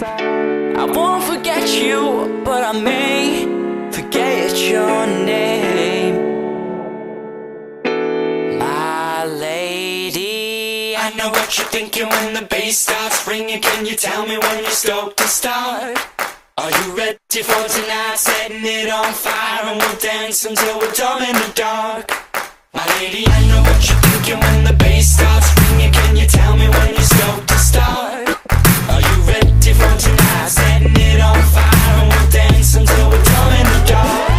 I won't forget you, but I may forget your name. My lady, I know what you're thinking when the bass starts ringing. Can you tell me when you're stoked to start? Are you ready for tonight? Setting it on fire and we'll dance until we're dumb in the dark. My lady, I know what you're thinking when the bass starts ringing. Can you tell me when you're stoked to start? Are you ready for tonight? Setting it on fire and we'll dance until we're dumb in the dark.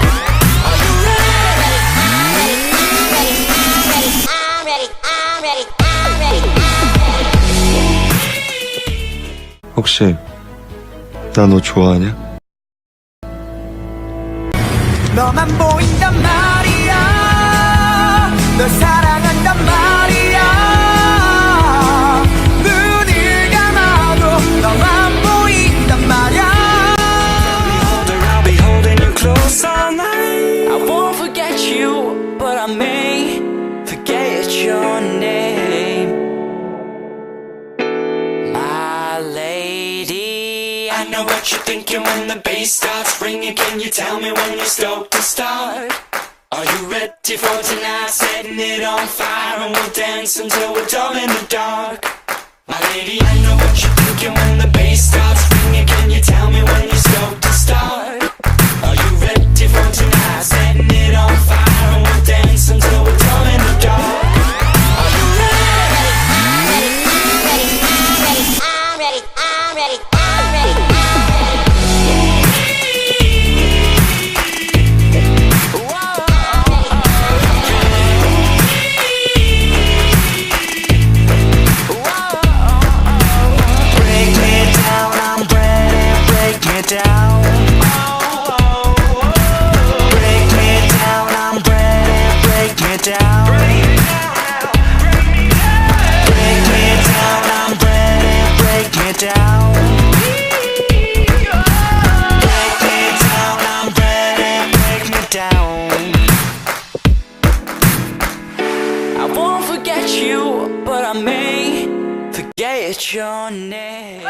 Are you ready? I'm ready, I'm ready, I'm ready, I'm ready. 혹시 나 너 좋아하냐? 너만 보인단 말이야. 널 사랑한단 말이야. 눈을 감아도 너만 보인단 말이야. I'll be holding you close all night. I won't forget you, but I may forget your name. My lady, I know what you're thinking when the bass starts ringing. Can you tell me when you're stoked to start? Are you ready for tonight? Setting it on fire and we'll dance until we're dumb in the dark. My lady, I know what you're thinking when the bass starts ringing. Can you tell me when you're stoked to start? Are you ready for tonight? Setting it on fire and we'll dance until we're dumb in the dark. Are you ready? I'm ready, I'm ready, I'm ready, I'm ready. Break me down, I'm ready, break me down. Break me down, I'm ready, break me down. Break me down, I'm ready, break me down. Break me down, I'm ready, break me down. I won't forget you, but I may forget your name.